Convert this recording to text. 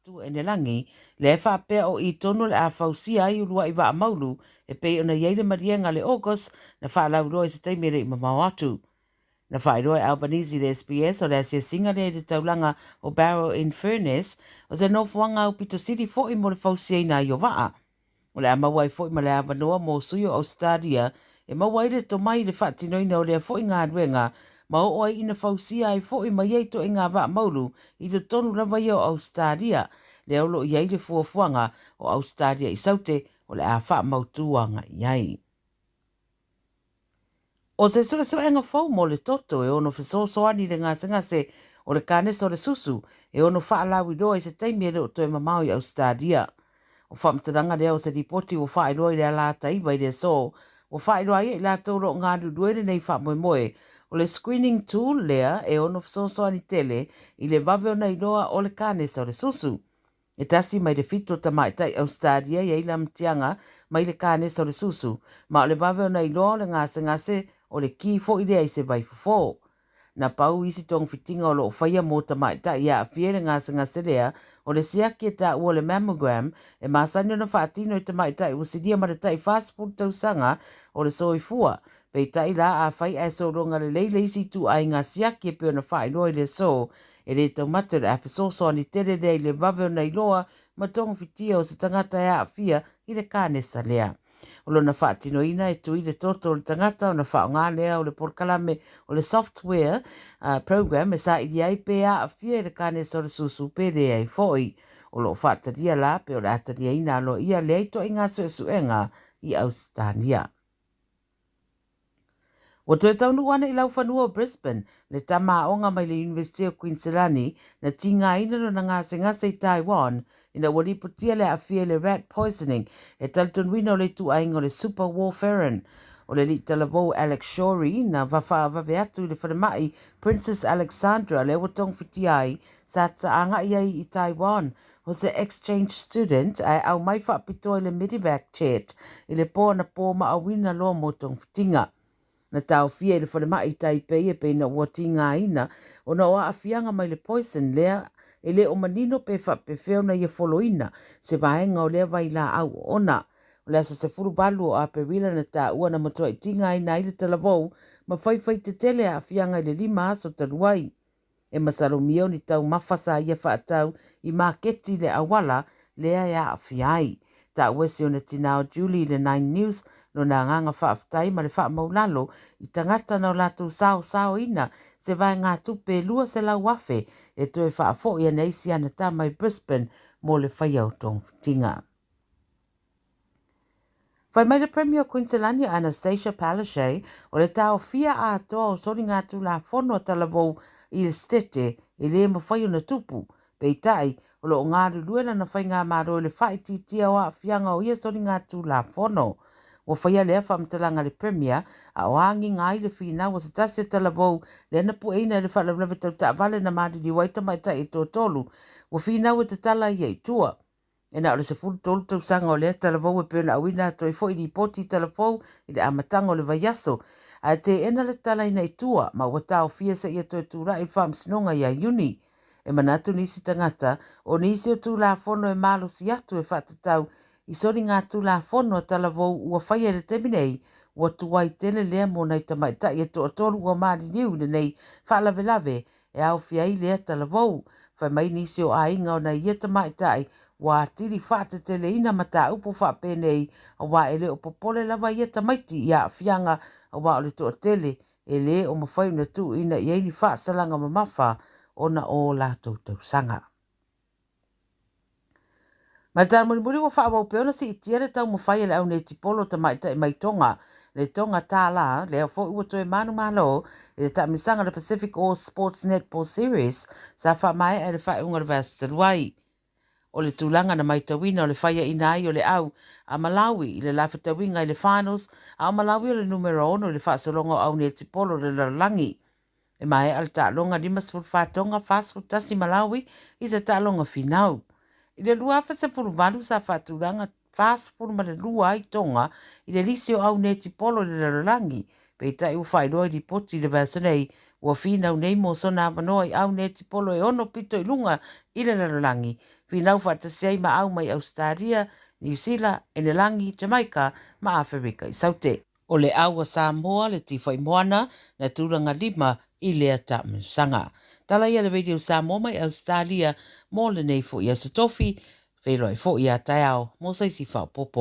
tu ene langi, le whapea o I tonu le a whausia ai urua I wa maulu, e pei ona yeile marienga le August, na whaalau roa I se teimere I mamau atu. Na whaeroa Albanese le SPS o le asia singa le te taulanga o Barrow in Furnace, o se nofuanga o Pito City fo I mo le whausia ina I o waa. O le amawai fo I ma le avanoa mo suyo Ausetalia, e mawai le tomai le whaatinoina o le fo I ngā ruenga, ma o ai ina whausia ai fo I ma yeito I ngā waa maulu I te tonu rawa I o Ausetalia, le olo I ai le fuafuanga o Ausetalia I saute o le a wha mautuanga I ai. O se sura enga fau mo le toto e ono whesosoani le ngase o le kānesa o le susu e ono whaalawi roa I se teimi e le o toi mamau I Ausetalia. O whamtaranga lea o se ripoti o whaeroa I le ala taiva I le so, o whaeroa I la toro ngā ruduere nei wha moe o le screening tool lea e ono whesosoani tele I le vaveo nei roa o le kānesa o le susu. E tasi mai le fito ta mai tai Ausetalia I eila mtianga mai le kānesa o le susu, ma o le vaveo nei roa o le ngase o le ki fo I lea I se vai fofo. Na pau isi tong fitinga o lo whaia mo ta mai ta ia a fiere ngase lea o le siaki e ta ua le mammogram e masani o na whaatino I ta mai ta I wasidia ma le tai fast food tausanga o le soifua. Pei ta I la a whai e so ronga le leile isi tu ai ngā siaki e peo na whai roi le so e le tau mata le afe soso ani tere lea I le vaveo nei loa ma tong fitia o se tangata e a fia I le kānesa lea. O lona whaatinoina e tui le toto o le tangata o na whaonga lea o le porkalame o le software program e sa ili ai pea a fia le kane so le susu pere ai foi. O lo whaataria la pe o le ataria ina alo ia le eito inga suenga I Ausetalia. O te taunu wana I lau whanua o Brisbane, le tama onga mai le University of Queensland na tinga ina no na ngase I Taiwan, ina wali putia le afia le rat poisoning, e talton wina o le tu aingo le super warfarin. O le li talavou Alex Shorey na vave atu le whanamai Princess Alexandra le watong fitiai sa taanga I Taiwan. O se exchange student ai au mai whapito le medevac chat I le po na po ma awina lo motong fitinga. Na tau fia le whalemai Taipei e pei na ua tinga ina, o na oa afianga mai le poison lea, e le o manino pe whapewheo na ia foloina, se vaenga o lea vai la au ona. O lea se furu balu o aperila na ta ua na matua I tinga ina I le talavou, ma whai te tele a afianga I le 5 aso taruai. E masaro mio ni tau mawhasa ia whaatau I maketi le awala lea ia afiai. Ta uesi o na tinao Julie le 9 News, no na nganga whaafitai ma le wha maulalo I tangata na o latu sao ina se vai ngā tupe lua se lau wafe e toe whaafo I anaisi ana tā mai Brisbane mo le whaiau tong fitinga. Whai mai le Premier Queensland Anastasia Palaszczuk o le tau fia a toa o sori ngā tu la whono talavou I le stete e le mawhai o na tupu. Pei tai, o lo ngā ruruela na whai ngā maro le whai titia o a fianga o ia sori ngā tu la whono. O whaia lea whamtalanga le Premier, a o hangi ngā I le whina o se tasi o talavou le ana pu eina le whalawlewe tau ta vale na maari di waita mai ta I tō tolu. O whina o te tala I ei tua. E na ole se fulu tolu tau sanga o lea talavou e pēna awina toi fo I di poti talavou I le amatanga o le vaiaso. A te ena le tala I nei tua, ma wata o fia sa ia toi tūra I whamsinonga I a uni. E manatu nisi tangata, o nisi o tū la whono e malo si atu e whatatau I sori ngā tū la whono a talavou ua whaia le teminei, ua tuai tele lea mo nei tamai ta I to atoru ua maari niu le nei whalavelave e au fia I lea talavou. Whai mai nisi o a inga o nei ia tamai tai, wa tiri whaatetele ina mata upo whaapenei a wa ele o popole lava ia tamaiti ia fianga a wa o le to tele e le o mawhai na tu ina I eini whaasalanga mamafa ona o la tau sanga. Ma tā muri wa whaawau peona si itia le tau mawhai le au ne tipolo ta mai tonga, le tonga Tala, le au fo ua toe manu malo, e ta misanga le Pacific All Sports Netball Series, sa wha mai e le whai unga le Vastaruai. O le tūlanga na mai tawina o le whaia ina ai o le au a Malawi, I le lawhetawinga I le finals, a Malawi o le numero 1 o le whaasolonga au ne tipolo le lalangi. E mai al tālonga limas fulfatonga fast tasi Malawi, I se tālonga finau. I le lua fa se fulvalu sa whaatulanga fast food ma le lua I tonga, I le lisio au ne tipolo le lalangi, pe tai u whairoi di poti le vasanei, ua finau nei mo sona avanoi au ne tipolo e ono pito I lunga I le lalangi, Whinau whatasei ma au mai Ausetalia, New Zealand, Enelangi, Jamaica, ma Afrika I saute. O le aua Samoa le tifai moana na tūranga 5 I lea ta msanga. Tala ia le radio Samoa mai Ausetalia, mō le nei fo ia se tofi, whairoi fo ia tai ao, mō saisi whao popo.